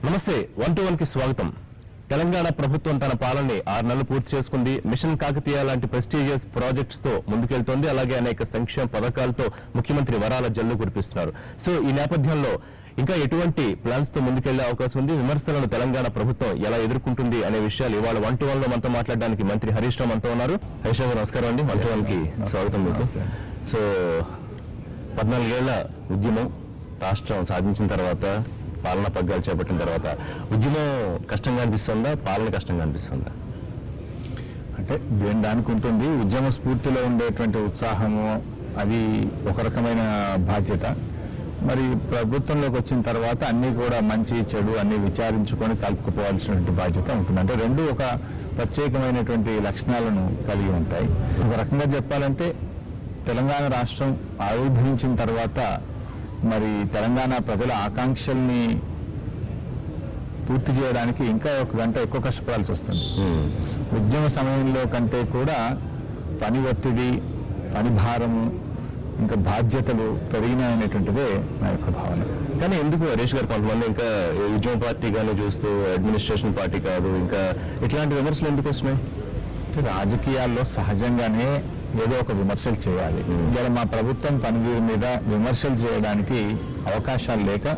నమస్తే 1-to-1 కి స్వాగతం. తెలంగాణ ప్రభుత్వం తన పాలనని 6 నెలలు పూర్తి చేసుకుంది. మిషన్ కాకతీయ లాంటి ప్రెస్టీజియస్ ప్రాజెక్ట్స్ తో ముందుకెళ్తోంది. అలాగే అనేక సంక్షేమ పథకాలతో ముఖ్యమంత్రి వరాల జల్లు కురిపిస్తున్నారు. సో ఈ నేపథ్యంలో ఇంకా ఎటువంటి ప్లాన్స్ తో ముందుకెళ్లే అవకాశం ఉంది, విమర్శలను తెలంగాణ ప్రభుత్వం ఎలా ఎదుర్కొంటుంది అనే విషయాలు ఇవాళ 1-to-1 లో మనతో మాట్లాడడానికి మంత్రి హరీష్ రావు మనతో ఉన్నారు. హరీష్ రావు నమస్కారం అండి. 1-to-1 కి స్వాగతం మీకు. సో 14 ఏళ్ల ఉద్యమం రాష్ట్రం సాధించిన తర్వాత, పాలన పగ్గాలు చేపట్టిన తర్వాత ఉద్యమం కష్టంగా అనిపిస్తుందా, పాలన కష్టంగా అనిపిస్తుందా? అంటే దానికి ఉంటుంది. ఉద్యమ స్ఫూర్తిలో ఉండేటువంటి ఉత్సాహము అది ఒక రకమైన బాధ్యత. మరి ప్రభుత్వంలోకి వచ్చిన తర్వాత అన్నీ కూడా మంచి చెడు అన్ని విచారించుకొని కలుపుకుపోవాల్సినటువంటి బాధ్యత ఉంటుంది. అంటే రెండు ఒక ప్రత్యేకమైనటువంటి లక్షణాలను కలిగి ఉంటాయి. ఒక రకంగా చెప్పాలంటే తెలంగాణ రాష్ట్రం ఆవిర్భవించిన తర్వాత మరి తెలంగాణ ప్రజల ఆకాంక్షల్ని పూర్తి చేయడానికి ఇంకా 1 గంట ఎక్కువ కష్టపడాల్సి వస్తుంది. ఉద్యమ సమయంలో కంటే కూడా పని ఒత్తిడి, పని భారము, ఇంకా బాధ్యతలు పెరిగినాయనేటువంటిదే నా యొక్క భావన. కానీ ఎందుకు హరీష్ గారు కొంతమంది ఇంకా ఉద్యమ పార్టీగానే చూస్తూ అడ్మినిస్ట్రేషన్ పార్టీ కాదు, ఇంకా ఇట్లాంటి విమర్శలు ఎందుకు వస్తున్నాయి? రాజకీయాల్లో సహజంగానే ఏదో ఒక విమర్శలు చేయాలి. ఇలా మా ప్రభుత్వం పనితీరు మీద విమర్శలు చేయడానికి అవకాశాలు లేక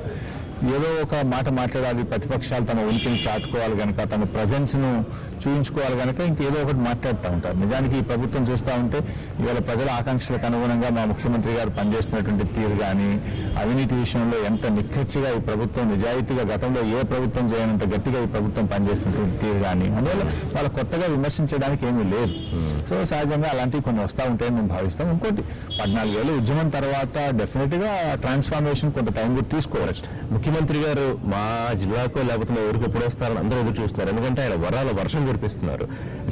ఏదో ఒక మాట మాట్లాడాలి, ప్రతిపక్షాలు తమ ఉనికిని చాటుకోవాలి కనుక, తమ ప్రజెన్స్ను చూపించుకోవాలి కనుక ఇంకేదో ఒకటి మాట్లాడుతూ ఉంటారు. నిజానికి ఈ ప్రభుత్వం చూస్తూ ఉంటే ఇవాళ ప్రజల ఆకాంక్షలకు అనుగుణంగా మా ముఖ్యమంత్రి గారు పనిచేస్తున్నటువంటి తీరు కానీ, అవినీతి విషయంలో ఎంత నిక్కచ్చిగా ఈ ప్రభుత్వం నిజాయితీగా గతంలో ఏ ప్రభుత్వం చేయనంత గట్టిగా ఈ ప్రభుత్వం పనిచేస్తున్నటువంటి తీరు కానీ, అందువల్ల వాళ్ళ కొత్తగా విమర్శించడానికి ఏమీ లేదు. సో సహజంగా అలాంటివి కొన్ని వస్తూ ఉంటాయని మేము భావిస్తాం. ఇంకోటి 14 ఏళ్ళు ఉద్యమం తర్వాత డెఫినెట్గా ట్రాన్స్ఫార్మేషన్ కొంత టైం కూడా తీసుకోవచ్చు. ముఖ్యమంత్రి గారు మా జిల్లాకో లేకపోతే మా ఊరికి ఎప్పుడు వస్తారని అందరూ ఎదురు చూస్తున్నారు. ఎందుకంటే ఆయన వరాల వర్షం కురిపిస్తున్నారు,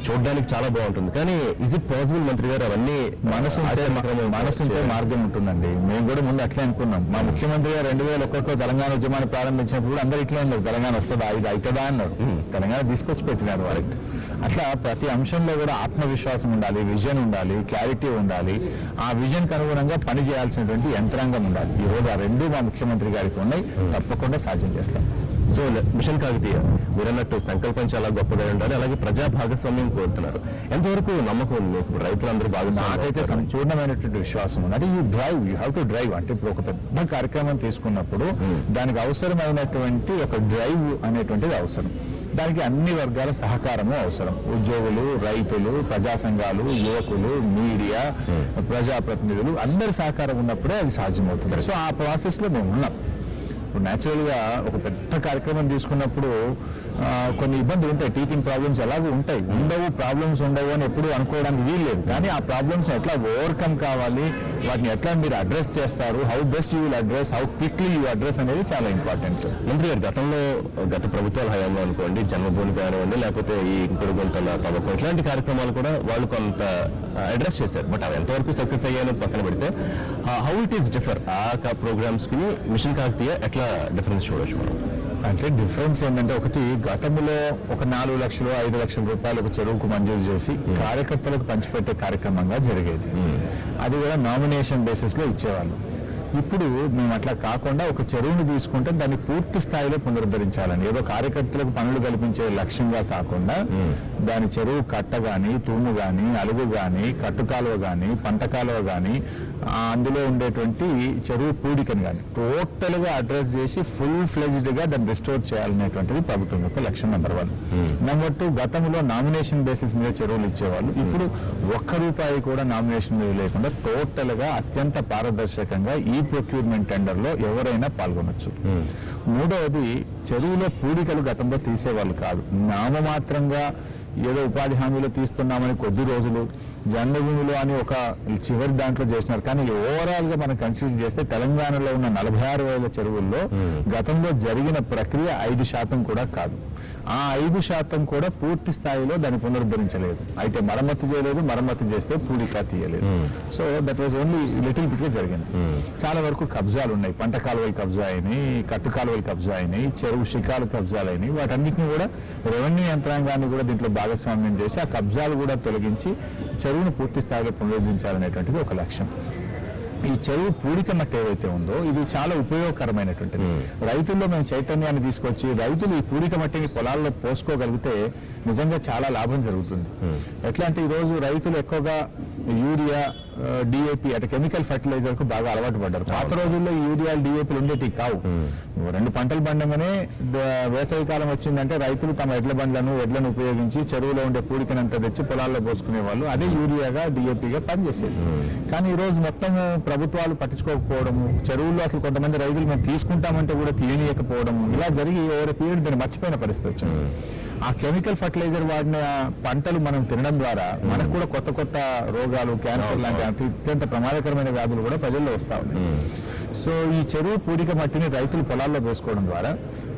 చూడడానికి చాలా బాగుంటుంది. కానీ ఇజ్ ఇట్ పాసిబుల్ మంత్రి గారు అవన్నీ? మనసుంటే మార్గం ఉంటుందండి. మేము కూడా ముందు అట్లే అనుకున్నాం. మా ముఖ్యమంత్రి గారు 2001లో తెలంగాణ ఉద్యమాన్ని ప్రారంభించినప్పుడు కూడా అందరూ ఇట్లా ఉన్నారు, తెలంగాణ వస్తుందా, ఇది అవుతుందా అన్నారు. తెలంగాణ తీసుకొచ్చి పెట్టినారు వారికి. అట్లా ప్రతి అంశంలో కూడా ఆత్మవిశ్వాసం ఉండాలి, విజన్ ఉండాలి, క్లారిటీ ఉండాలి. ఆ విజన్కి అనుగుణంగా పని చేయాల్సినటువంటి యంత్రాంగం ఉండాలి. ఈ రోజు ఆ రెండు మా ముఖ్యమంత్రి గారికి ఉన్నాయి, తప్పకుండా సాధ్యం చేస్తాం. సో మిషన్ కాకతీయ మీరన్నట్టు సంకల్పం చాలా గొప్పగా ఉండాలి, అలాగే ప్రజా భాగస్వామ్యం కోరుతున్నారు. ఎంతవరకు నమ్మకం ఉంది మీకు? రైతులందరూ నాకైతే సంపూర్ణమైనటువంటి విశ్వాసం ఉంది. అంటే యూ హ్యావ్ టు డ్రైవ్. అంటే ఇప్పుడు ఒక పెద్ద కార్యక్రమం తీసుకున్నప్పుడు దానికి అవసరమైనటువంటి ఒక డ్రైవ్ అనేటువంటిది అవసరం. దానికి అన్ని వర్గాల సహకారము అవసరం. ఉద్యోగులు, రైతులు, ప్రజా సంఘాలు, యువకులు, మీడియా, ప్రజాప్రతినిధులు అందరి సహకారం ఉన్నప్పుడే అది సాధ్యమవుతుంది. సో ఆ ప్రాసెస్లో మేము ఉన్నాం. ఇప్పుడు న్యాచురల్గా ఒక పెద్ద కార్యక్రమం తీసుకున్నప్పుడు కొన్ని ఇబ్బందులు ఉంటాయి, టీచింగ్ ప్రాబ్లమ్స్ ఎలాగూ ఉంటాయి. ప్రాబ్లమ్స్ ఉండవు అని ఎప్పుడు అనుకోవడానికి వీల్లేదు. కానీ ఆ ప్రాబ్లమ్స్ ఎట్లా ఓవర్కమ్ కావాలి, వాటిని ఎట్లా మీరు అడ్రస్ చేస్తారు, how best you will address, how quickly you address అనేది చాలా ఇంపార్టెంట్. మంత్రి గారు గత ప్రభుత్వాల హయాంలో అనుకోండి, జన్మభూమి కానివ్వండి, లేకపోతే ఈ ఇంకుడు గుంతల తవ్వకం, ఇట్లాంటి కార్యక్రమాలు కూడా వాళ్ళు కొంత అడ్రస్ చేశారు. బట్ అవి ఎంతవరకు సక్సెస్ అయ్యాయని పక్కన పెడితే హౌ ఇట్ ఈస్ డిఫర్ ఆ ప్రోగ్రామ్స్ కి మిషన్ కాకతీయ ఎట్లా డిఫరెన్స్ చూడొచ్చు మనం? అంటే డిఫరెన్స్ ఏంటంటే, ఒకటి గతంలో ఒక 4 లక్షలు 5 లక్షల రూపాయలు ఒక చెరువుకు మంజూరు చేసి కార్యకర్తలకు పంచిపెట్టే కార్యక్రమంగా జరిగేది. అది కూడా నామినేషన్ బేసిస్ లో ఇచ్చేవాళ్ళు. ఇప్పుడు మేము అట్లా కాకుండా ఒక చెరువుని తీసుకుంటే దాన్ని పూర్తి స్థాయిలో పునరుద్ధరించాలని, ఏదో కార్యకర్తలకు పనులు కల్పించే లక్ష్యంగా కాకుండా దాని చెరువు కట్ట కానీ, తూము కానీ, అలుగు కానీ, కట్టు కాలువ కానీ, పంట కాలువ కానీ, అందులో ఉండేటువంటి చెరువు పూడికని కానీ టోటల్గా అడ్రస్ చేసి ఫుల్ ఫ్లెజ్డ్గా దాన్ని రిస్టోర్ చేయాలనేటువంటిది ప్రభుత్వం యొక్క లక్ష్యం. నెంబర్ 1. నెంబర్ 2, గతంలో నామినేషన్ బేసిస్ మీద చెరువులు ఇచ్చేవాళ్ళు. ఇప్పుడు ₹1 కూడా నామినేషన్ మీద లేకుండా టోటల్గా అత్యంత పారదర్శకంగా ఈ ప్రొక్యూర్మెంట్ టెండర్ లో ఎవరైనా పాల్గొనొచ్చు. మూడవది, చెరువులో పూడికలు గతంలో తీసేవాళ్ళు కాదు. నామమాత్రంగా ఏదో ఉపాధి హామీలో తీస్తున్నామని కొద్ది రోజులు, జన్మభూమిలో అని ఒక చివరి దాంట్లో చేసినారు. కానీ ఓవరాల్ గా మనం కన్సిడర్ చేస్తే తెలంగాణలో ఉన్న 46,000 చెరువుల్లో గతంలో జరిగిన ప్రక్రియ 5% కూడా కాదు. ఆ 5% కూడా పూర్తి స్థాయిలో దాన్ని పునరుద్ధరించలేదు. అయితే మరమ్మతు చేయలేదు, మరమ్మతు చేస్తే పూడిక తీయలేదు. So that was only little bit గా జరిగింది. చాలా వరకు కబ్జాలు ఉన్నాయి. పంట కాలువలు కబ్జా అయినాయి, కట్టు కాలువలు కబ్జా అయినాయి, చెరువు శిఖాలు కబ్జాలు అయినాయి. వాటన్నిటిని కూడా రెవెన్యూ యంత్రాంగాన్ని కూడా దీంట్లో భాగస్వామ్యం చేసి ఆ కబ్జాలు కూడా తొలగించి చెరువును పూర్తి స్థాయిలో పునరుద్ధరించాలనేటువంటిది ఒక లక్ష్యం. ఈ చెరువు పూడిక మట్టి ఏదైతే ఉందో ఇది చాలా ఉపయోగకరమైనటువంటిది. రైతుల్లో మేము చైతన్యాన్ని తీసుకొచ్చి రైతులు ఈ పూడిక మట్టిని పొలాల్లో పోసుకోగలిగితే నిజంగా చాలా లాభం జరుగుతుంది. ఎట్లా అంటే ఈరోజు రైతులు ఎక్కువగా యూరియా, డిఏపి అటు కెమికల్ ఫర్టిలైజర్ కు బాగా అలవాటు పడ్డారు. పాత రోజుల్లో ఈ యూరియా, డిఏపీలు ఉండేటి కావు. 2 పంటలు పండగానే వేసవి కాలం వచ్చిందంటే రైతులు తమ ఎడ్లను ఉపయోగించి చెరువులో ఉండే పూడికనంతా తెచ్చి పొలాల్లో పోసుకునే వాళ్ళు. అదే యూరియాగా, డిఏపిగా పనిచేసేది. కానీ ఈ రోజు మొత్తం ప్రభుత్వాలు పట్టించుకోకపోవడము, చెరువుల్లో అసలు కొంతమంది రైతులు మేము తీసుకుంటామంటే కూడా తీయనీయకపోవడము, ఇలా జరిగి ఓవర్ పీరియడ్ దాన్ని మర్చిపోయిన పరిస్థితి వచ్చింది. ఆ కెమికల్ ఫర్టిలైజర్ వాడిన పంటలు మనం తినడం ద్వారా మనకు కూడా కొత్త కొత్త రోగాలు, క్యాన్సర్ లాంటి అత్యంత ప్రమాదకరమైన వ్యాధులు కూడా ప్రజల్లో వస్తూ ఉన్నాయి. సో ఈ చెరువు పూడిక మట్టిని రైతులు పొలాల్లో వేసుకోవడం ద్వారా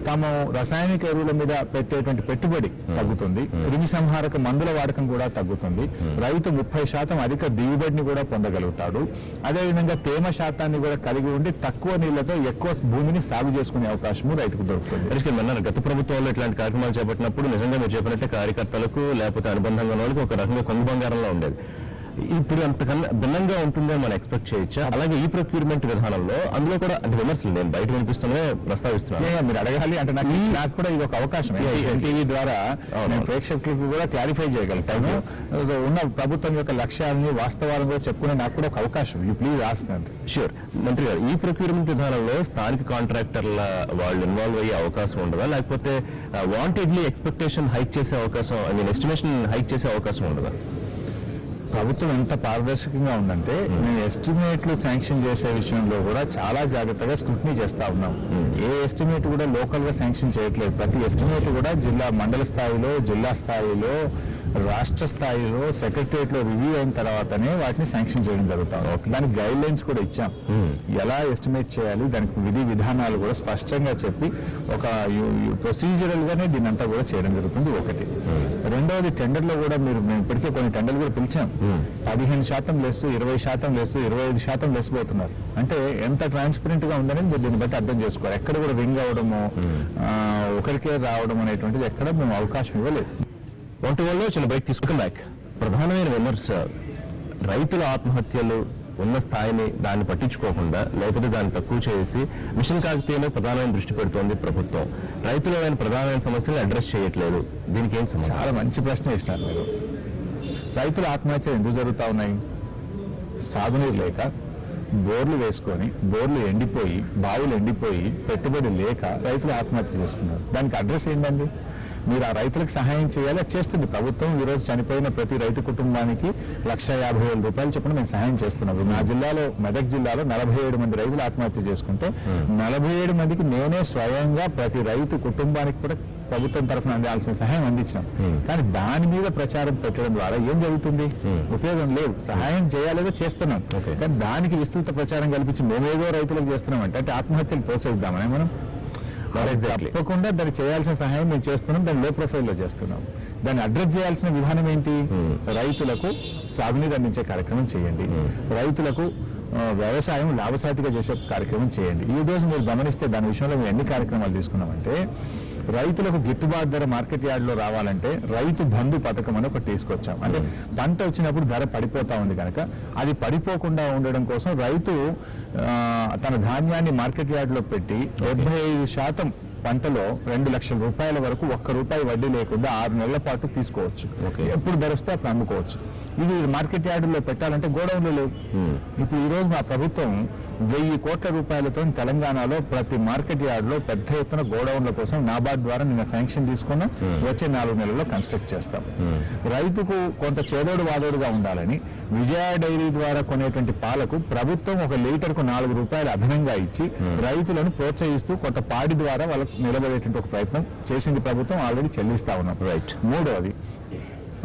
తాము రసాయనిక ఎరువుల మీద పెట్టేటువంటి పెట్టుబడి తగ్గుతుంది, క్రిమి సంహారక మందుల వాడకం కూడా తగ్గుతుంది, రైతు 30% అధిక దిగుబడిని కూడా పొందగలుగుతాడు. అదేవిధంగా తేమ శాతాన్ని కూడా కలిగి ఉండి తక్కువ నీళ్లతో ఎక్కువ భూమిని సాగు చేసుకునే అవకాశము రైతుకు దొరుకుతుంది. గత ప్రభుత్వంలో ఇట్లాంటి కార్యక్రమాలు చేపట్టినప్పుడు నిజంగా మీరు చెప్పినట్టే కార్యకర్తలకు లేకపోతే అనుబంధంగా ఉన్న వాళ్ళకి ఒక రకంగా కొంగు బంగారంలో ఉండేది. ఇప్పుడు అంతకన్నా భిన్నంగా ఉంటుందని మనం ఎక్స్పెక్ట్ చేయొచ్చా? అలాగే ఈ ప్రొక్యూర్మెంట్ విధానంలో అందులో కూడా అంటే విమర్శలు నేను బయట వినిపిస్తూనే ప్రస్తావిస్తున్నాను. మీరు అడగాలి అంటే నాకు కూడా ఇది ఒక అవకాశం. ఎన్టీవీ ద్వారా నేను ప్రేక్షకులకు కూడా క్లారిఫై చేయగలుగుతాను. ఉన్న ప్రభుత్వం యొక్క లక్ష్యాలని, వాస్తవాలను కూడా చెప్పుకునే నాకు కూడా ఒక అవకాశం. You please ask. షూర్. మంత్రి గారు, ఈ ప్రొక్యూర్మెంట్ విధానంలో స్థానిక కాంట్రాక్టర్ల వాళ్ళు ఇన్వాల్వ్ అయ్యే అవకాశం ఉండదా? లేకపోతే వాంటెడ్లీ ఎక్స్పెక్టేషన్ హైక్ చేసే అవకాశం, ఐ మీన్ ఎస్టిమేషన్ హైక్ చేసే అవకాశం ఉండదా? ప్రభుత్వం ఎంత పారదర్శకంగా ఉందంటే మేము ఎస్టిమేట్లు శాంక్షన్ చేసే విషయంలో కూడా చాలా జాగ్రత్తగా స్క్రూటినీ చేస్తా ఉన్నాం. ఏ ఎస్టిమేట్ కూడా లోకల్ గా శాంక్షన్ చేయట్లేదు. ప్రతి ఎస్టిమేట్ కూడా మండల స్థాయిలో, జిల్లా స్థాయిలో, రాష్ట్ర స్థాయిలో సెక్రటరియట్ లో రివ్యూ అయిన తర్వాతనే వాటిని శాంక్షన్ చేయడం జరుగుతాం. దానికి గైడ్ లైన్స్ కూడా ఇచ్చాం. ఎలా ఎస్టిమేట్ చేయాలి, దానికి విధి విధానాలు కూడా స్పష్టంగా చెప్పి ఒక ప్రొసీజరల్ గానే దీన్ని అంతా కూడా చేయడం జరుగుతుంది. ఒకటి. రెండవది, టెండర్లో కూడా మేము ఇప్పటికే కొన్ని టెండర్లు కూడా పిలిచాం. 15% లెస్, 20% లెస్, 25% లెస్ పోతున్నారు. అంటే ఎంత ట్రాన్స్పరెంట్ గా ఉందని మీరు దీన్ని బట్టి అర్థం చేసుకోవాలి. ఎక్కడ కూడా రింగ్ అవడము, ఒకరికే రావడం అనేటువంటిది ఎక్కడ మేము అవకాశం ఇవ్వలేదు. వంటలో చిన్న బైక్ తీసుకుని బ్యాక్. ప్రధానమైన విమర్శ రైతుల ఆత్మహత్యలు ఉన్న స్థాయిని దాన్ని పట్టించుకోకుండా లేకపోతే దాన్ని తక్కువ చేసి మిషన్ కాకతీయలో ప్రధానమైన దృష్టి పెడుతోంది ప్రభుత్వం. రైతులైన ప్రధానమైన సమస్యలు అడ్రస్ చేయట్లేదు. దీనికి ఏం సమస్య? చాలా మంచి ప్రశ్న ఇస్తారు మీరు. రైతుల ఆత్మహత్యలు ఎందుకు జరుగుతూ ఉన్నాయి? సాగునీరు లేక, బోర్లు వేసుకొని బోర్లు ఎండిపోయి, బావులు ఎండిపోయి, పెట్టుబడి లేక రైతులు ఆత్మహత్య చేసుకున్నారు. దానికి అడ్రస్ ఏంటండి? మీరు ఆ రైతులకు సహాయం చేయాలి. అది చేస్తుంది ప్రభుత్వం. ఈరోజు చనిపోయిన ప్రతి రైతు కుటుంబానికి 1,50,000 రూపాయలు చొప్పున మేము సహాయం చేస్తున్నాం. నా జిల్లాలో, మెదక్ జిల్లాలో 47 మంది రైతులు ఆత్మహత్య చేసుకుంటే 47 మందికి నేనే స్వయంగా ప్రతి రైతు కుటుంబానికి కూడా ప్రభుత్వం తరఫున అందాల్సిన సహాయం అందించాం. కానీ దాని మీద ప్రచారం పెట్టడం ద్వారా ఏం జరుగుతుంది? ఉపయోగం లేదు. సహాయం చేయాలేదో చేస్తున్నాం, కానీ దానికి విస్తృత ప్రచారం కల్పించి మేమేదో రైతులకు చేస్తున్నాం అంటే ఆత్మహత్యలు ప్రోత్సహిద్దామని మనం తప్పకుండా దాన్ని చేయాల్సిన సహాయం మేము చేస్తున్నాం. దాన్ని లో ప్రొఫైల్లో చేస్తున్నాం. దాన్ని అడ్రస్ చేయాల్సిన విధానం ఏంటి? రైతులకు సాగునీరు అందించే కార్యక్రమం చేయండి, రైతులకు వ్యవసాయం లాభసాటిగా చేసే కార్యక్రమం చేయండి. ఈ రోజు మీరు గమనిస్తే దాని విషయంలో మేము ఎన్ని కార్యక్రమాలు తీసుకున్నామంటే, రైతులకు గిట్టుబాటు ధర మార్కెట్ యార్డ్లో రావాలంటే రైతు బంధు పథకం అని ఒకటి తీసుకొచ్చాం. అంటే పంట వచ్చినప్పుడు ధర పడిపోతా ఉంది కనుక అది పడిపోకుండా ఉండడం కోసం రైతు తన ధాన్యాన్ని మార్కెట్ యార్డ్లో పెట్టి 75% పంటలో 2 లక్షల రూపాయల వరకు ₹1 వడ్డీ లేకుండా 6 నెలల పాటు తీసుకోవచ్చు. ఎప్పుడు ధర వస్తే అప్పుడు అమ్ముకోవచ్చు. ఇది మార్కెట్ యార్డులో పెట్టాలంటే గోడౌన్లో లేవు. ఇప్పుడు ఈ రోజు మా ప్రభుత్వం 1,000 కోట్ల రూపాయలతో తెలంగాణలో ప్రతి మార్కెట్ యార్డులో పెద్ద ఎత్తున గోడౌన్ల కోసం నాబార్డ్ ద్వారా నిన్న శాంక్షన్ తీసుకున్నాం. వచ్చే 4 నెలల్లో కన్స్ట్రక్ట్ చేస్తాం. రైతుకు కొంత చేదోడు వాదోడుగా ఉండాలని విజయ డైరీ ద్వారా కొనేటువంటి పాలకు ప్రభుత్వం 1 లీటర్కు ₹4 అదనంగా ఇచ్చి రైతులను ప్రోత్సహిస్తూ కొంత పాడి ద్వారా వాళ్ళకు నిలబడేటువంటి ఒక ప్రయత్నం చేసింది ప్రభుత్వం. ఆల్రెడీ చెల్లిస్తా ఉన్నాం. మూడవది,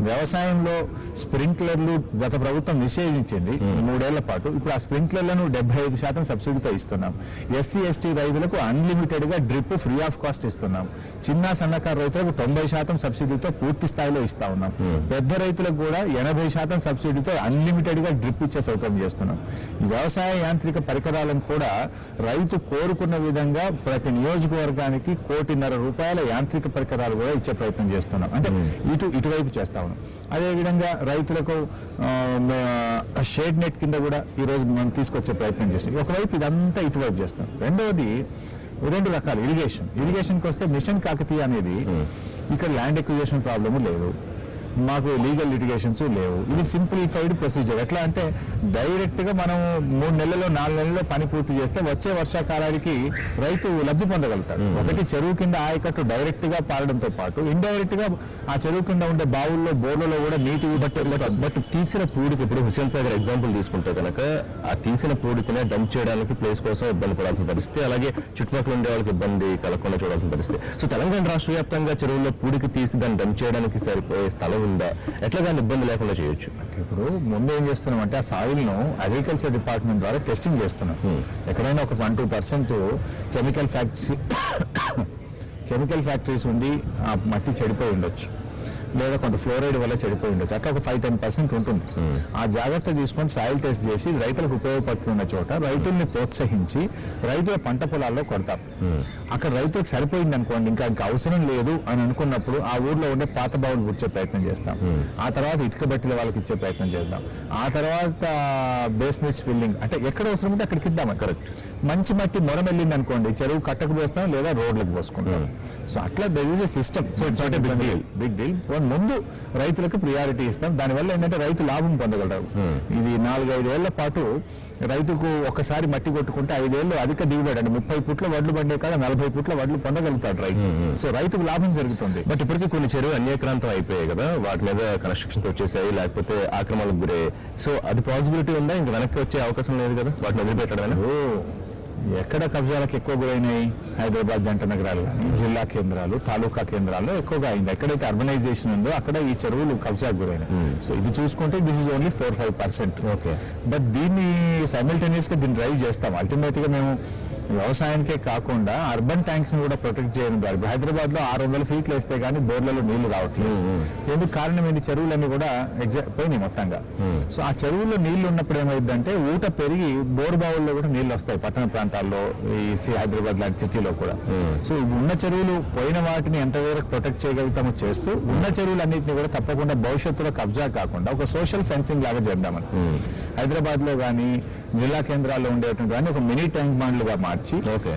వ్యవసాయంలో స్ప్రింక్లర్లు గత ప్రభుత్వం నిషేధించింది 3 ఏళ్ల పాటు. ఇప్పుడు ఆ స్ప్రింక్లర్లను 75% సబ్సిడీతో ఇస్తున్నాం. ఎస్సీ ఎస్టీ రైతులకు అన్లిమిటెడ్ గా డ్రిప్ ఫ్రీ ఆఫ్ కాస్ట్ ఇస్తున్నాం. చిన్న సన్నకారు రైతులకు 90% సబ్సిడీతో పూర్తి స్థాయిలో ఇస్తా ఉన్నాం. పెద్ద రైతులకు కూడా 80% సబ్సిడీతో అన్లిమిటెడ్ గా డ్రిప్ ఇచ్చే సౌకర్యం చేస్తున్నాం. వ్యవసాయ యాంత్రిక పరికరాలను కూడా రైతు కోరుకున్న విధంగా ప్రతి నియోజకవర్గానికి ₹1,50,00,000 యాంత్రిక పరికరాలు కూడా ఇచ్చే ప్రయత్నం చేస్తున్నాం. అంటే ఇటువైపు చేస్తా ఉన్నాం. అదేవిధంగా రైతులకు షేడ్ నెట్ కింద కూడా ఈరోజు మనం తీసుకొచ్చే ప్రయత్నం చేస్తాం. ఒకవైపు ఇదంతా ఇటువైపు చేస్తాం. రెండవది 2 రకాల ఇరిగేషన్కి వస్తే మిషన్ కాకతీయ అనేది ఇక్కడ ల్యాండ్ ఎక్విజిషన్ ప్రాబ్లము లేదు, మాకు లీగల్ లిటిగేషన్స్ లేవు. ఇది సింప్లిఫైడ్ ప్రొసీజర్. ఎట్లా అంటే డైరెక్ట్ గా మనం 3 నెలల్లో 4 నెలల్లో పని పూర్తి చేస్తే వచ్చే వర్షాకాలానికి రైతు లబ్ధి పొందగలుగుతాడు. ఒకటి చెరువు కింద ఆయకట్టు డైరెక్ట్ గా పారడంతో పాటు ఇండైరెక్ట్ గా ఆ చెరువు కింద ఉండే బావుల్లో బోర్లలో కూడా నీటి బట్ తీసిన పూడికి ఇప్పుడు హుస్సేన్ సాగర్ ఎగ్జాంపుల్ తీసుకుంటే కనుక ఆ తీసిన పూడికినే డంప్ చేయడానికి ప్లేస్ కోసం ఇబ్బంది పడాల్సిన పరిస్థితి, అలాగే చుట్టుపక్కల ఉండే వాళ్ళకి ఇబ్బంది కలగకుండా చూడాల్సిన పరిస్థితి. సో తెలంగాణ రాష్ట్ర వ్యాప్తంగా చెరువుల్లో పూడికి తీసి దాన్ని డంప్ చేయడానికి సరిపోయే స్థలం ఉందా? ఎట్లా దాన్ని ఇబ్బంది లేకుండా చేయొచ్చు? ఇప్పుడు ముందు ఏం చేస్తున్నాం అంటే ఆ సాయిల్ ను అగ్రికల్చర్ డిపార్ట్మెంట్ ద్వారా టెస్టింగ్ చేస్తున్నాం. ఎక్కడైనా ఒక 1-2% కెమికల్ ఫ్యాక్టరీస్ ఉండి ఆ మట్టి చెడిపోయి ఉండొచ్చు, లేదా కొంత ఫ్లోరైడ్ వల్ల చెడిపోయి ఉండొచ్చు. అట్లా ఒక 5-10% ఉంటుంది. ఆ జాగ్రత్త తీసుకొని సాయిల్ టెస్ట్ చేసి రైతులకు ఉపయోగపడుతున్న చోట రైతుల్ని ప్రోత్సహించి రైతుల పంట పొలాల్లో కొడతాం. అక్కడ రైతులకు సరిపోయింది అనుకోండి, ఇంకా అవసరం లేదు అని అనుకున్నప్పుడు ఆ ఊర్లో ఉండే పాత బావులు పుచ్చే ప్రయత్నం చేస్తాం. ఆ తర్వాత ఇటుక బట్టీల వాళ్ళకి ఇచ్చే ప్రయత్నం చేద్దాం. ఆ తర్వాత బేస్మెంట్స్ ఫిల్లింగ్, అంటే ఎక్కడ అవసరం ఉంటే అక్కడికి ఇద్దాం. కరెక్ట్. మంచి మట్టి మొరం వెళ్ళింది అనుకోండి, చెరువు కట్టకు పోస్తాం లేదా రోడ్లకు పోసుకుంటాం. సో అట్లా that is a system. So it's not a big deal. ముందు రైతులకు ప్రియారిటీ ఇస్తాం. దానివల్ల ఏంటంటే రైతు లాభం పొందగలరు. ఇది 4-5 ఏళ్ల పాటు రైతుకు ఒకసారి మట్టి కొట్టుకుంటే 5 ఏళ్ళు అధిక దిగుబడి, అంటే 30 పుట్ల వడ్లు పండే కాడ 40 పుట్ల వడ్లు పొందగలుగుతాడు రైతు. సో రైతుకు లాభం జరుగుతుంది. బట్ ఇప్పటికీ కొన్ని చెరువు అన్యాక్రాంతం అయిపోయాయి కదా, వాటి మీద కన్స్ట్రక్షన్స్ వచ్చేసాయి, లేకపోతే ఆక్రమణకు గురయ్యాయి. సో అది పాసిబిలిటీ ఉందా? ఇంకా వెనక్కి వచ్చే అవకాశం లేదు కదా వాటిని వదిలిపెట్టడం? ఎక్కడ కబ్జాలకు ఎక్కువ గురైనాయి? హైదరాబాద్ జంట నగరాలు కానీ జిల్లా కేంద్రాలు, తాలూకా కేంద్రాల్లో ఎక్కువగా అయింది. ఎక్కడైతే అర్బనైజేషన్ ఉందో అక్కడ ఈ చెరువులు కబ్జాకు గురైనాయి. సో ఇది చూసుకుంటే this is only 4-5%. Okay. But దీన్ని సైమల్టేనియస్ గా దీన్ని డ్రైవ్ చేస్తాం. అల్టిమేట్ గా మేము వ్యవసాయానికే కాకుండా అర్బన్ ట్యాంక్స్ కూడా ప్రొటెక్ట్ చేయడం ద్వారా హైదరాబాద్ లో 600 ఫీట్లు వేస్తే గానీ బోర్లలో నీళ్లు రావట్లేదు. ఎందుకు కారణం ఏంటి? చెరువులన్నీ కూడా పోయినాయి మొత్తంగా. సో ఆ చెరువుల్లో నీళ్లు ఉన్నప్పుడు ఏమైందంటే ఊట పెరిగి బోరు బావుల్లో కూడా నీళ్లు వస్తాయి పట్టణ ప్రాంతాల్లో, ఈ హైదరాబాద్ లాంటి సిటీలో కూడా. సో ఉన్న చెరువులు పోయిన వాటిని ఎంతవరకు ప్రొటెక్ట్ చేయగలుగుతామో చేస్తూ ఉన్న చెరువులన్నింటినీ కూడా తప్పకుండా భవిష్యత్తులో కబ్జా కాకుండా ఒక సోషల్ ఫెన్సింగ్ లాగా చేద్దామని హైదరాబాద్ లో కానీ జిల్లా కేంద్రాల్లో ఉండేటువంటి కానీ ఒక మినీ ట్యాంక్ బాండ్లుగా మార్చి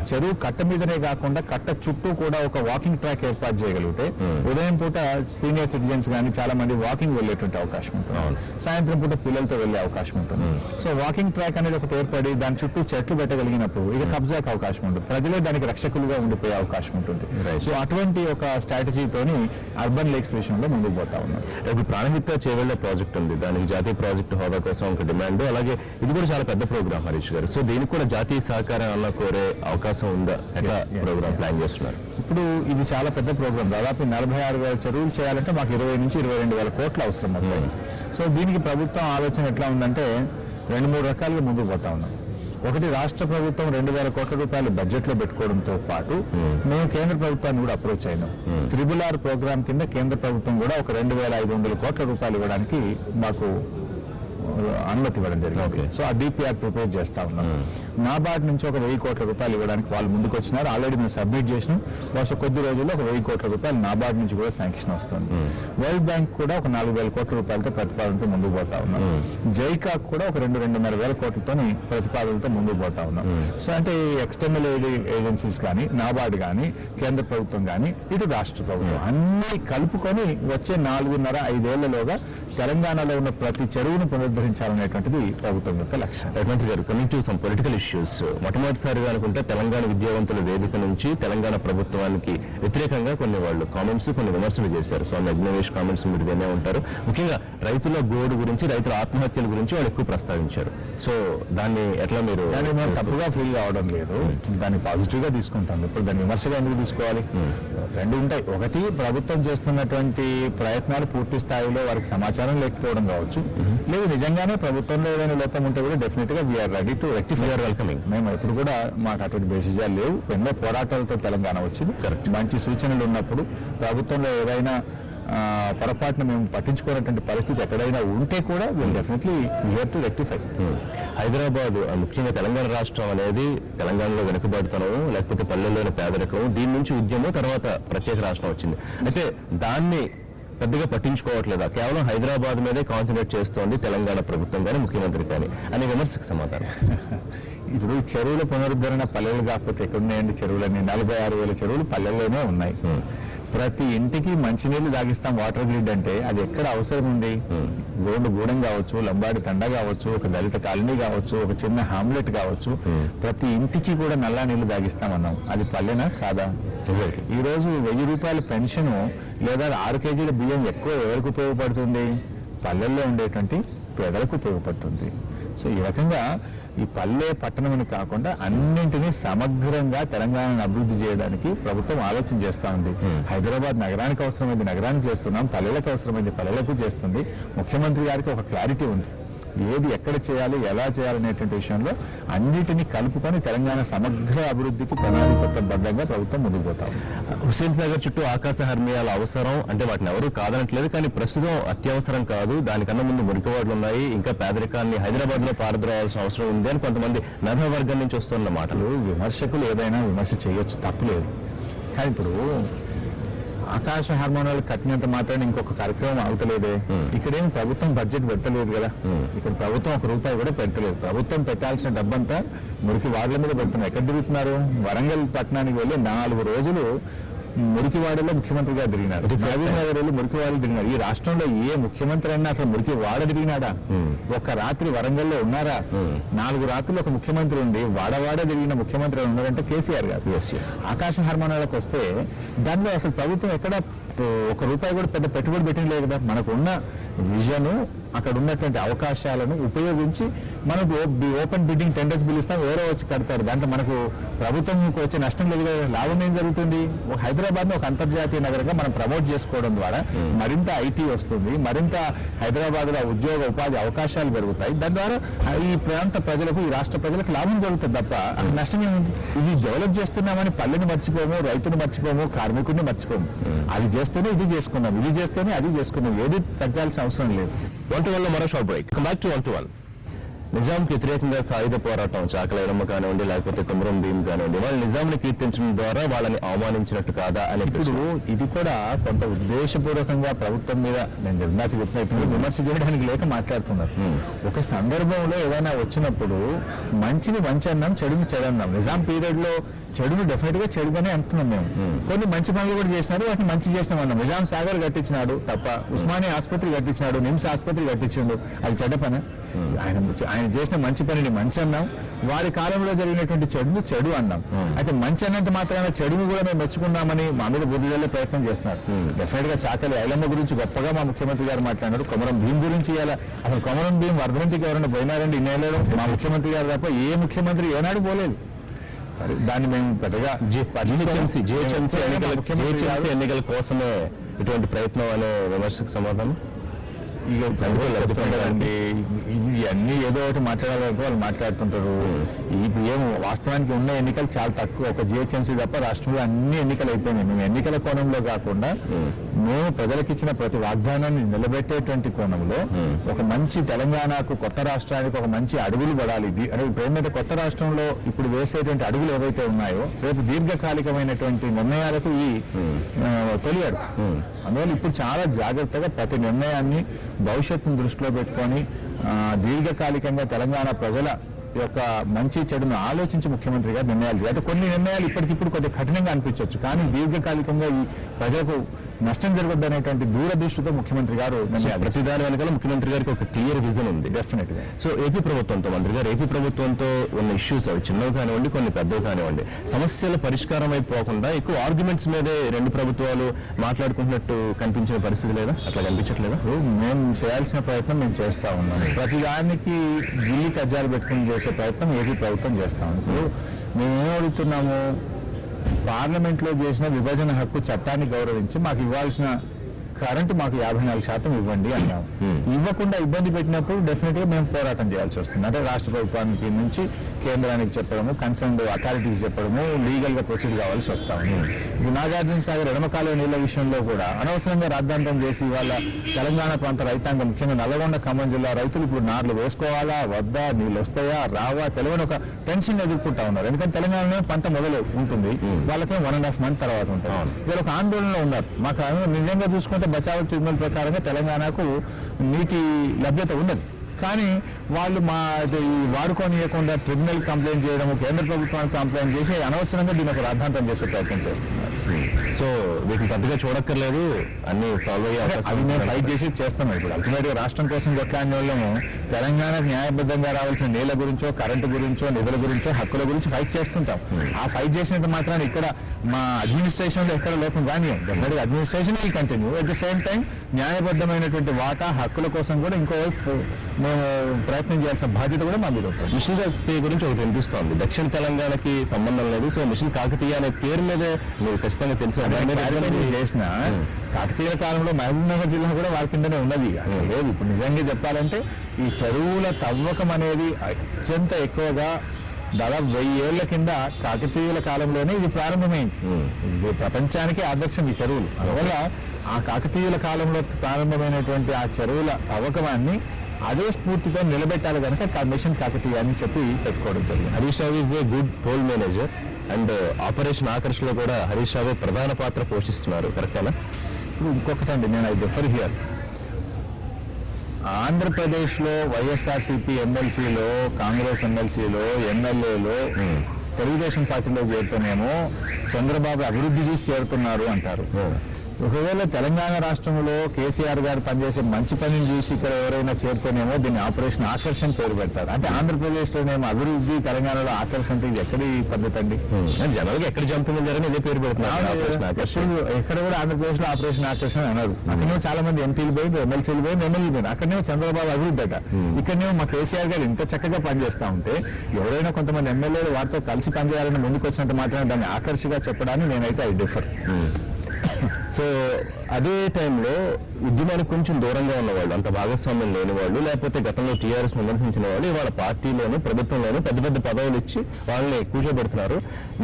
చెరువు కట్ట మీదనే కాకుండా కట్ట చుట్టూ కూడా ఒక వాకింగ్ ట్రాక్ ఏర్పాటు చేయగలిగితే ఉదయం పూట సీనియర్ సిటిజన్స్ కానీ చాలా మంది వాకింగ్ వెళ్ళేటువంటి అవకాశం ఉంటుంది, సాయంత్రం పూట పిల్లలతో వెళ్లే అవకాశం ఉంటుంది. సో వాకింగ్ ట్రాక్ అనేది ఒకటి ఏర్పడి దాని చుట్టూ చెట్లు పెట్టగలిగినప్పుడు ఇక కబ్జాకు అవకాశం ఉంటుంది, ప్రజలే దానికి రక్షకులుగా ఉండిపోయే అవకాశం ఉంటుంది. సో అటువంటి ఒక స్ట్రాటజీతోని అర్బన్ లేక్స్ విషయంలో ముందుకు పోతా ఉన్నాం. ఇప్పుడు ప్రాణహిత చేవెళ్ల ప్రాజెక్ట్ ఉంది, దానికి జాతీయ ప్రాజెక్టు హోదా కోసం ఒక డిమాండ్, అలాగే ఇది కూడా చాలా పెద్ద ప్రోగ్రామ్ హరీష్ గారు. సో దీనికి కూడా జాతీయ సహకారం అన్న కోరే అవకాశం ఉందా? ఎట్లా ప్రోగ్రామ్ ప్లాన్ చేస్తున్నారు? ఇప్పుడు ఇది చాలా పెద్ద ప్రోగ్రామ్. దాదాపు 46,000 చెరువులు చేయాలంటే మాకు 20,000-22,000 కోట్లు అవసరం అవుతాయి. సో దీనికి ప్రభుత్వం ఆలోచన ఎట్లా ఉందంటే 2-3 రకాలుగా ముందుకు పోతా ఉన్నాం. ఒకటి, రాష్ట్ర ప్రభుత్వం 2,000 కోట్ల రూపాయలు బడ్జెట్ లో పెట్టుకోవడంతో పాటు మేము కేంద్ర ప్రభుత్వాన్ని కూడా అప్రోచ్ అయినాం. RRR ప్రోగ్రామ్ కింద కేంద్ర ప్రభుత్వం కూడా ఒక 2,500 కోట్ల రూపాయలు ఇవ్వడానికి మాకు అనుమతి ఇవ్వడం జరిగింది. సో ఆ DPR ప్రిపేర్ చేస్తా ఉన్నాం. నాబార్డ్ నుంచి ఒక 1,000 కోట్ల రూపాయలు ఇవ్వడానికి వాళ్ళు ముందుకు వచ్చినారు. ఆల్రెడీ మేము సబ్మిట్ చేసినాం. బహుశా కొద్ది రోజుల్లో ఒక 1,000 కోట్ల రూపాయలు నాబార్డ్ నుంచి కూడా శాంక్షన్ వస్తుంది. వరల్డ్ బ్యాంక్ కూడా ఒక 4,000 కోట్ల రూపాయలతో ప్రతిపాదనతో ముందుకు పోతా ఉన్నాం. జైకా కూడా ఒక 2,500 కోట్లతో ప్రతిపాదనలతో ముందుకు పోతా ఉన్నాం. సో అంటే ఎక్స్టర్నల్ ఏజెన్సీస్ కానీ, నాబార్డ్ కానీ, కేంద్ర ప్రభుత్వం కానీ, ఇటు రాష్ట్ర ప్రభుత్వం అన్ని కలుపుకొని వచ్చే 4.5-5 ఏళ్లలోగా తెలంగాణలో ఉన్న ప్రతి చెరువును పునరుద్ధరించాలనేటువంటిది ప్రభుత్వం యొక్క లక్ష్యం. మంత్రి గారు, coming to some political issues, మొట్టమొదటిసారిగా అనుకుంటే తెలంగాణ విద్యావంతుల వేదిక నుంచి తెలంగాణ ప్రభుత్వానికి వ్యతిరేకంగా కొన్ని వాళ్ళు కామెంట్స్, కొన్ని విమర్శలు చేశారు. స్వామి అగ్నివేష్ కామెంట్స్ మీరు వినే ఉంటారు. ముఖ్యంగా రైతుల గోడు గురించి, రైతుల ఆత్మహత్యల గురించి వాళ్ళు ఎక్కువ ప్రస్తావించారు. సో దాన్ని ఎట్లా మీరు? దాన్ని మేము తప్పుగా ఫీల్ కావడం లేదు, దాన్ని పాజిటివ్ గా తీసుకుంటాం. ఇప్పుడు దాన్ని విమర్శగా ఎందుకు తీసుకోవాలి? రెండు ఉంటాయి. ఒకటి, ప్రభుత్వం చేస్తున్నటువంటి ప్రయత్నాలు పూర్తి స్థాయిలో వారికి సమాచారం లేకపోవడం కావచ్చు, లేదు నిజంగానే ప్రభుత్వంలో ఏదైనా లోపం ఉంటే కూడా డెఫినెట్ గా we are ready to rectify. Welcoming. మేము ఎప్పుడు కూడా మాకు అటువంటి బేసిజాలు లేవు. ఎన్నో పోరాటాలతో తెలంగాణ వచ్చింది. మంచి సూచనలు ఉన్నప్పుడు ప్రభుత్వంలో ఏదైనా పొరపాటును మేము పట్టించుకున్నటువంటి పరిస్థితి ఎక్కడైనా ఉంటే కూడా will definitely here to rectify. Hyderabad, ముఖ్యంగా తెలంగాణ రాష్ట్రం అనేది తెలంగాణలో వెనుకబడుతనం, లేకపోతే పల్లెల్లోని పేదరికం, దీని నుంచి ఉద్యమం, తర్వాత ప్రత్యేక రాష్ట్రం వచ్చింది. అయితే దాన్ని పెద్దగా పట్టించుకోవట్లేదా, కేవలం హైదరాబాద్ మీదే కాన్సన్ట్రేట్ చేస్తోంది తెలంగాణ ప్రభుత్వం కానీ ముఖ్యమంత్రి కానీ అనే విమర్శకు సమాధానం? ఇప్పుడు ఈ చెరువుల పునరుద్ధరణ పల్లెలు కాకపోతే ఎక్కడున్నాయండి? చెరువులన్నీ 46,000 చెరువులు పల్లెల్లోనే ఉన్నాయి. ప్రతి ఇంటికి మంచినీళ్లు తాగిస్తాం వాటర్ గ్రిడ్ అంటే అది ఎక్కడ అవసరం ఉంది? గూడెం కావచ్చు, లంబాడి తండ కావచ్చు, ఒక దళిత కాలనీ కావచ్చు, ఒక చిన్న హామ్లెట్ కావచ్చు, ప్రతి ఇంటికి కూడా నల్లా నీళ్లు తాగిస్తామన్నాం. అది పల్లెనా కాదా? ఈ రోజు 1000 రూపాయల పెన్షన్ లేదా 6 కేజీల బియ్యం ఎక్కువ ఎవరికి ఉపయోగపడుతుంది? పల్లెల్లో ఉండేటువంటి పేదలకు ఉపయోగపడుతుంది. సో ఈ రకంగా ఈ పల్లె పట్టణం అని కాకుండా అన్నింటినీ సమగ్రంగా తెలంగాణను అభివృద్ధి చేయడానికి ప్రభుత్వం ఆలోచన చేస్తూ ఉంది. హైదరాబాద్ నగరానికి అవసరమైంది నగరానికి చేస్తున్నాం, పల్లెలకు అవసరమైంది పల్లెలకు చేస్తుంది. ముఖ్యమంత్రి గారికి ఒక క్లారిటీ ఉంది, ఏది ఎక్కడ చేయాలి, ఎలా చేయాలనేటువంటి విషయంలో అన్నిటినీ కలుపుకొని తెలంగాణ సమగ్ర అభివృద్ధికి ప్రణాళికాబద్ధంగా ప్రభుత్వం ముందుకు పోతాం. హుస్సేన్ సాగర్ చుట్టూ ఆకాశ హర్మియాల అవసరం అంటే వాటిని ఎవరూ కాదనట్లేదు, కానీ ప్రస్తుతం అత్యవసరం కాదు, దానికన్నా ముందు మురికివాడలు ఉన్నాయి, ఇంకా పేదరికాన్ని హైదరాబాద్ లో పారద్రోవాల్సిన అవసరం ఉంది అని కొంతమంది మేధావర్గం నుంచి వస్తున్న మాటలు. విమర్శకులు ఏదైనా విమర్శ చేయొచ్చు, తప్పులేదు. కానీ ఇప్పుడు ఆకాశ హార్మోనాలు కట్టినంత మాత్రాన్ని ఇంకొక కార్యక్రమం ఆగుతలేదే. ఇక్కడేం ప్రభుత్వం బడ్జెట్ పెట్టలేదు కదా, ఇక్కడ ప్రభుత్వం 1 రూపాయి కూడా పెట్టలేదు. ప్రభుత్వం పెట్టాల్సిన డబ్బంతా మురికి వాడల మీద పెడుతున్నారు. ఎక్కడ తిరుగుతున్నారు? వరంగల్ పట్టణానికి వెళ్ళి 4 రోజులు మురికివాడలో ముఖ్యమంత్రి గారు తిరిగినారు, నగర్ వెళ్ళి మురికివాడలు తిరిగినారు. ఈ రాష్ట్రంలో ఏ ముఖ్యమంత్రి అయినా అసలు మురికివాడ తిరిగినాడా? ఒక్క రాత్రి వరంగల్లో ఉన్నారా? 4 రాత్రులు ఒక ముఖ్యమంత్రి ఉండి వాడవాడ తిరిగిన ముఖ్యమంత్రి ఉన్నారంటే కేసీఆర్ గారు. ఆకాశ హార్మోనాలకు వస్తే దానిలో అసలు ప్రభుత్వం ఎక్కడ 1 రూపాయి కూడా పెద్ద పెట్టుబడి పెట్టిన లేదు కదా. మనకున్న విజను, అక్కడ ఉన్నటువంటి అవకాశాలను ఉపయోగించి మనకు ఓపెన్ బిడ్డింగ్ టెండర్స్ పిలుస్తాం, ఎవరో వచ్చి కడతారు. దాంట్లో మనకు ప్రభుత్వంకి వచ్చే నష్టం లేదు కదా. లాభం ఏం జరుగుతుంది? ఒక హైదరాబాద్ను ఒక అంతర్జాతీయ నగరంగా మనం ప్రమోట్ చేసుకోవడం ద్వారా మరింత ఐటీ వస్తుంది, మరింత హైదరాబాద్లో ఉద్యోగ ఉపాధి అవకాశాలు పెరుగుతాయి. దాని ద్వారా ఈ ప్రాంత ప్రజలకు, ఈ రాష్ట్ర ప్రజలకు లాభం జరుగుతుంది తప్ప అక్కడ నష్టం ఏముంది? ఇది డెవలప్ చేస్తున్నామని పల్లెని మర్చిపోము, రైతును మర్చిపోము, కార్మికుడిని మర్చిపోము. అది చేస్తేనే ఇది చేసుకున్నాం, ఇది చేస్తేనే అది చేసుకున్నాం. ఏది తగ్గాల్సిన అవసరం లేదు. 1-to-1 లో మరో short break. Come back to 1-to-1. నిజాంకి వ్యతిరేకంగా సాయుధ పోరాటం చాకలైరమ్మ కానివ్వండి, లేకపోతే కొమరం భీం కానివ్వండి, వాళ్ళు నిజాంని కీర్తించడం ద్వారా వాళ్ళని అవమానించినట్టు కాదా అని ఇప్పుడు ఇది కూడా కొంత ఉద్దేశపూర్వకంగా ప్రభుత్వం మీద నేను ఇందాక చెప్పినట్టు విమర్శ చేయడానికి లేక మాట్లాడుతున్నారు. ఒక సందర్భంలో ఏదైనా వచ్చినప్పుడు మంచిని మంచి అన్నాం, చెడుని చెడు అన్నాం. నిజాం పీరియడ్ లో చెడును డెఫినెట్ గా చెడుగానే అంటున్నాం మేము. కొన్ని మంచి పనులు కూడా చేసినారు, వాటిని మంచి చేసినాం అన్నాం. నిజాం సాగర్ కట్టించినాడు తప్ప, ఉస్మానియా ఆసుపత్రి కట్టించినాడు, నిమ్స్ ఆసుపత్రి కట్టించిండు, అది చెడ్డ పని. ఆయన చేసిన మంచి పనిని మంచి అన్నాం, వారి కాలంలో జరిగినటువంటి చెడును చెడు అన్నాం. అయితే మంచి అన్నంత మాత్రాన చెడును కూడా మేము మెచ్చుకున్నామని మా మీద బుద్ధిలో ప్రయత్నం చేస్తున్నారు. డెఫినెట్ గా చాకలి ఐలమ్మ గురించి గొప్పగా మా ముఖ్యమంత్రి గారు మాట్లాడారు. కొమరం భీం గురించి అసలు కొమరం భీం వర్ధంతికి ఎవరైనా పోయినారండి ఇన్నేళ్ళు? మా ముఖ్యమంత్రి గారు తప్ప ఏ ముఖ్యమంత్రి ఏనాడు పోలేదు. సరే, దాన్ని మేము పెద్దగా ఎన్నికల కోసమే ఇటువంటి ప్రయత్నం అనే విమర్శకు సమాధానం ఇక చెప్తుంటారండి. ఇవన్నీ ఏదో ఒకటి మాట్లాడాలంటే వాళ్ళు మాట్లాడుతుంటారు. ఇప్పుడు ఏమో వాస్తవానికి ఉన్న ఎన్నికలు చాలా తక్కువ, ఒక జిహెచ్ఎంసీ తప్ప రాష్ట్రంలో అన్ని ఎన్నికలు అయిపోయినాయి. మేము ఎన్నికల కోణంలో కాకుండా మేము ప్రజలకు ఇచ్చిన ప్రతి వాగ్దానాన్ని నిలబెట్టేటువంటి కోణంలో ఒక మంచి తెలంగాణకు, కొత్త రాష్ట్రానికి ఒక మంచి అడుగులు పడాలి. అంటే ఇప్పుడు ఏంటంటే కొత్త రాష్ట్రంలో ఇప్పుడు వేసేటువంటి అడుగులు ఏవైతే ఉన్నాయో రేపు దీర్ఘకాలికమైనటువంటి నిర్ణయాలకు ఈ తొలి అడుగు. అందువల్ల ఇప్పుడు చాలా జాగ్రత్తగా ప్రతి నిర్ణయాన్ని భవిష్యత్తును దృష్టిలో పెట్టుకొని దీర్ఘకాలికంగా తెలంగాణ ప్రజల యొక్క మంచి చెడును ఆలోచించి ముఖ్యమంత్రి గారు నిర్ణయాలు. అయితే కొన్ని నిర్ణయాలు ఇప్పటికిప్పుడు కొద్దిగా కఠినంగా అనిపించవచ్చు, కానీ దీర్ఘకాలికంగా ఈ ప్రజలకు నష్టం జరగద్దు అనేటువంటి దూరదృష్టితో ముఖ్యమంత్రి గారు ప్రతి దాని వెనకాల ముఖ్యమంత్రి గారికి ఒక క్లియర్ విజన్ ఉంది డెఫినెట్ గా. సో ఏపీ ప్రభుత్వంతో మంత్రి గారు, ఏపీ ప్రభుత్వంతో ఉన్న ఇష్యూస్ అవి చిన్నవి కానివ్వండి, కొన్ని పెద్దవి కానివ్వండి, సమస్యల పరిష్కారం అయిపోకుండా ఎక్కువ ఆర్గ్యుమెంట్స్ మీదే 2 ప్రభుత్వాలు మాట్లాడుకుంటున్నట్టు కనిపించిన పరిస్థితి లేదా? అట్లా కనిపించట్లేదా? మేము చేయాల్సిన ప్రయత్నం మేము చేస్తా ఉన్నాం. ప్రతి దానికి ఢిల్లీ కజ్జాలు పెట్టుకుని చేసే ప్రయత్నం ఏపీ ప్రభుత్వం చేస్తా ఉంది. ఇప్పుడు మేము ఏం అడుగుతున్నాము? పార్లమెంట్ లో చేసిన విభజన హక్కు చట్టాన్ని గౌరవించి మాకు ఇవ్వాల్సిన కరెంటు మాకు 54% ఇవ్వండి అన్నాం. ఇవ్వకుండా ఇబ్బంది పెట్టినప్పుడు డెఫినెట్ గా మేము పోరాటం చేయాల్సి వస్తుంది. అంటే రాష్ట్ర ప్రభుత్వానికి నుంచి కేంద్రానికి చెప్పడము, కన్సర్న్ అథారిటీస్ చెప్పడము, లీగల్ గా ప్రొసీడ్ కావాల్సి వస్తా ఉంది. ఇప్పుడు నాగార్జున సాగర్ ఎడమకాలువ నీళ్ల విషయంలో కూడా అనవసరంగా రాద్ధాంతం చేసి వాళ్ళ తెలంగాణ ప్రాంత రైతాంగం, ముఖ్యంగా నల్గొండ, ఖమ్మం జిల్లా రైతులు ఇప్పుడు నార్లు వేసుకోవాలా వద్దా, నీళ్ళు వస్తాయా రావా తెలియని ఒక టెన్షన్ ఎదుర్కొంటా ఉన్నారు. ఎందుకంటే తెలంగాణలో పంట మొదలు ఉంటుంది, వాళ్ళకే 1.5 month తర్వాత ఉంటుంది. వీళ్ళు ఒక ఆందోళనలో ఉన్నారు. మాకు నిజంగా చూసుకుంటే నర్మదా బచావో ట్రిబ్యునల్ ప్రకారంగా తెలంగాణకు నీటి లభ్యత ఉన్నది. కానీ వాళ్ళు ఈ వాడుకోనియకుండా ట్రిబ్యునల్ కంప్లైంట్ చేయడం, కేంద్ర ప్రభుత్వానికి కంప్లైంట్ చేసి అనవసరంగా దీని ఒక రాద్ధాంతం చేసే ప్రయత్నం చేస్తున్నారు. సో వీటిని పెద్దగా చూడక్కర్లేదు, అన్ని సాల్వ్ అయ్యే అవి మేము ఫైట్ చేసి చేస్తున్నాం. ఇప్పుడు అల్టిమేట్గా రాష్ట్రం కోసం కొట్లాడిన వాళ్ళము తెలంగాణకు న్యాయబద్ధంగా రావాల్సిన నీళ్ల గురించో, కరెంటు గురించో, నిధుల గురించో, హక్కుల గురించి ఫైట్ చేస్తుంటాం. ఆ ఫైట్ చేసినంత మాత్రాన్ని ఇక్కడ మా అడ్మినిస్ట్రేషన్ లో ఎక్కడ లోపం రానియం. డెఫినెట్గా administration will continue. At the same time న్యాయబద్ధమైనటువంటి వాటా, హక్కుల కోసం కూడా ఇంకోవైపు మేము ప్రయత్నం చేయాల్సిన బాధ్యత కూడా మా మీద ఉంటుంది. మిషన్ కాకతీయ గురించి ఒకటి వినిపిస్తోంది, దక్షిణ తెలంగాణకి సంబంధం లేదు, సో మిషన్ కాకతీయ అనే పేరు మీదే మీరు ఖచ్చితంగా తెలుసు చేసిన కాకతీయుల కాలంలో మహబూబ్ నగర్ జిల్లా కూడా వారి కిందనే ఉన్నది. అట్లా లేదు. ఇప్పుడు నిజంగా చెప్పాలంటే ఈ చెరువుల తవ్వకం అనేది అత్యంత ఎక్కువగా దాదాపు 1000 ఏళ్ల కింద కాకతీయుల కాలంలోనే ఇది ప్రారంభమైంది. ఇది ప్రపంచానికి ఆదర్శం ఈ చెరువులు. అందువల్ల ఆ కాకతీయుల కాలంలో ప్రారంభమైనటువంటి ఆ చెరువుల తవ్వకమాన్ని అదే స్ఫూర్తితో నిలబెట్టాలి కనుక మిషన్ కాకతీయ అని చెప్పి పెట్టుకోవడం జరిగింది. Harish Rao is a good toll manager and operation Akarsh లో కూడా హరీష్ రావు ప్రధాన పాత్ర పోషిస్తున్నారు, కరెక్టేనా? ఇప్పుడు ఇంకొకటండి, నేను ఐ డిఫర్ హియర్. ఆంధ్రప్రదేశ్లో వైఎస్ఆర్సీపీ ఎమ్మెల్సీలో, కాంగ్రెస్ ఎమ్మెల్సీలో, ఎమ్మెల్యేలో తెలుగుదేశం పార్టీలో చేరుతూనేమో చంద్రబాబు అభివృద్ధి చూసి చేరుతున్నారు అంటారు. ఒకవేళ తెలంగాణ రాష్ట్రంలో కేసీఆర్ గారు పనిచేసే మంచి పనిని చూసి ఇక్కడ ఎవరైనా చేరుతూనేమో దీన్ని ఆపరేషన్ ఆకర్షణ పేరు పెడతారు. అంటే ఆంధ్రప్రదేశ్లోనేమో అభివృద్ధి, తెలంగాణలో ఆకర్షణ, ఇది ఎక్కడి పద్ధతి అండి? జనాలకి ఎక్కడ జంపింగ్ జరిగిన ఇదే పేరు పెడుతున్నారు. ఎక్కడ కూడా ఆంధ్రప్రదేశ్ లో ఆపరేషన్ ఆకర్షణ అన్నారు. అక్కడేమో చాలా మంది ఎంపీలు పోయింది, ఎమ్మెల్సీలు పోయింది, ఎమ్మెల్యేలు పోయింది. అక్కడనేమో చంద్రబాబు అభివృద్ధి అట. ఇక్కడనేమో మా కేసీఆర్ గారు ఇంత చక్కగా పనిచేస్తా ఉంటే ఎవరైనా కొంతమంది ఎమ్మెల్యేలు వారితో కలిసి పనిచేయాలని ముందుకు వచ్చినంత మాత్రమే దాన్ని ఆకర్షగా చెప్పడాన్ని నేనైతే ఐ డిఫర్. సో అదే టైంలో ఉద్యమానికి కొంచెం దూరంగా ఉన్నవాళ్ళు, అంత భాగస్వామ్యం లేని వాళ్ళు, లేకపోతే గతంలో టీఆర్ఎస్ విమర్శించిన వాళ్ళు ఇవాళ పార్టీలోను, ప్రభుత్వంలోనూ పెద్ద పెద్ద పదవులు ఇచ్చి వాళ్ళని కూర్చోబెడుతున్నారు.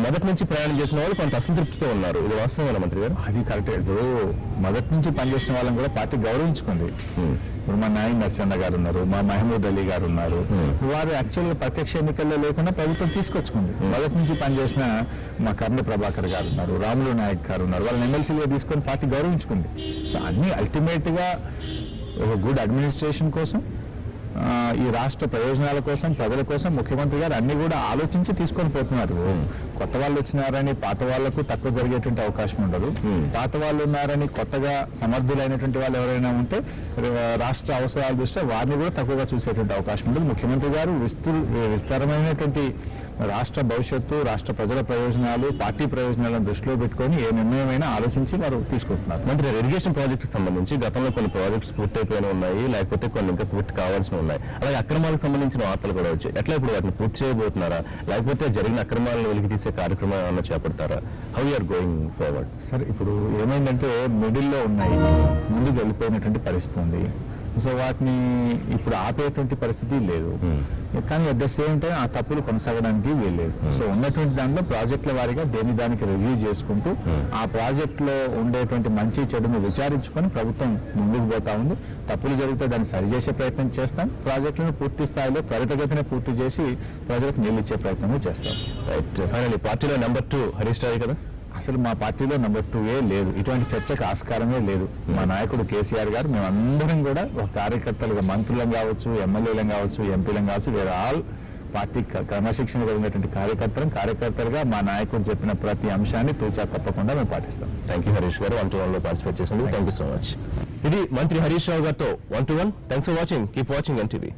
మొదటి నుంచి ప్రయాణం చేసిన వాళ్ళు కొంత అసంతృప్తితో ఉన్నారు. ఇది వాస్తవమేనా మంత్రి గారు? అది కరెక్ట్. ఇప్పుడు మొదటి నుంచి పనిచేసిన వాళ్ళని కూడా పార్టీ గౌరవించుకుంది. ఇప్పుడు మా నాయన్ నరసింహ గారు ఉన్నారు, మా మహమూద్ అలీ గారు ఉన్నారు. వారు యాక్చువల్గా ప్రత్యక్ష ఎన్నికల్లో లేకుండా ప్రభుత్వం తీసుకొచ్చుకుంది. మొదటి నుంచి పనిచేసిన మా కర్ణ ప్రభాకర్ గారు ఉన్నారు, రాములు నాయక్ గారు ఉన్నారు. వాళ్ళని ఎమ్మెల్సీగా తీసుకొని పార్టీ గౌరవించుకుంది. సో అన్ని అల్టిమేట్ గా ఒక గుడ్ అడ్మినిస్ట్రేషన్ కోసం, ఈ రాష్ట్ర ప్రయోజనాల కోసం, ప్రజల కోసం ముఖ్యమంత్రి గారు అన్ని కూడా ఆలోచించి తీసుకొని పోతున్నారు. కొత్త వాళ్ళు వచ్చినారని పాత వాళ్లకు తక్కువ జరిగేటువంటి అవకాశం ఉండదు. పాత వాళ్ళు ఉన్నారని కొత్తగా సమర్థులైనటువంటి వాళ్ళు ఎవరైనా ఉంటే రాష్ట్ర అవసరాల దృష్ట్యా వారిని కూడా తక్కువగా చూసేటువంటి అవకాశం ఉండదు. ముఖ్యమంత్రి గారు విస్తారమైనటువంటి రాష్ట్ర భవిష్యత్తు, రాష్ట్ర ప్రజల ప్రయోజనాలు, పార్టీ ప్రయోజనాలను దృష్టిలో పెట్టుకొని ఏ నిర్ణయమైనా ఆలోచించి వారు తీసుకుంటున్నారు. మంత్రి, ఇరిగేషన్ ప్రాజెక్టుకి సంబంధించి గతంలో కొన్ని ప్రాజెక్ట్స్ పూర్తయిపోయిన ఉన్నాయి, లేకపోతే కొన్ని ఇంకా పూర్తి కావాల్సిన ఉన్నాయి. అలాగే అక్రమాలకు సంబంధించిన వార్తలు కూడా వచ్చాయి. ఎట్లా ఇప్పుడు వాటిని పూర్తి చేయబోతున్నారా, లేకపోతే జరిగిన అక్రమాలను వెలికి తీసే కార్యక్రమం ఏమన్నా చేపడతారా? How you're going forward? సరే, ఇప్పుడు ఏమైందంటే మిడిల్లో ఉన్నాయి, ముందుకు వెళ్ళిపోయినటువంటి పరిస్థితి ఉంది. సో వాటిని ఇప్పుడు ఆపేటువంటి పరిస్థితి లేదు. కానీ అట్ ద సేమ్ టైం ఆ తప్పులు కొనసాగడానికి వీల్లేదు. సో ఉన్నటువంటి దాంట్లో ప్రాజెక్టుల వారీగా దేని దానికి రివ్యూ చేసుకుంటూ ఆ ప్రాజెక్టులో ఉండేటువంటి మంచి చెడును విచారించుకొని ప్రభుత్వం ముందుకు పోతా ఉంది. తప్పులు జరిగితే దాన్ని సరిచేసే ప్రయత్నం చేస్తాం. ప్రాజెక్టులను పూర్తి స్థాయిలో త్వరితగతిన పూర్తి చేసి ప్రజలకు నీళ్ళు ఇచ్చే ప్రయత్నం చేస్తాం. రైట్. ఫైనల్లీ పార్టీలో నెంబర్ 2 హరీష్ రావు కదా? అసలు మా పార్టీలో నెంబర్ 2 లేదు. ఇటువంటి చర్చకు ఆస్కారమే లేదు. మా నాయకుడు కేసీఆర్ గారు, మేమందరం కూడా ఒక కార్యకర్తలుగా, మంత్రులం కావచ్చు, ఎమ్మెల్యేలం కావచ్చు, ఎంపీలం కావచ్చు, వేరే ఆల్ పార్టీ క్రమశిక్షణగా ఉన్నటువంటి కార్యకర్తలుగా మా నాయకుడు చెప్పిన ప్రతి అంశాన్ని తూచా తప్పకుండా మేము పాటిస్తాం. థ్యాంక్ యూ హరీష్ గారు, 1-to-1 లో పార్టిసిపేట్ చేసినందుకు థ్యాంక్ యూ సో మచ్. ఇది మంత్రి హరీష్ రావు గారితో 1-to-1. Thanks for watching. Keep watching NTV.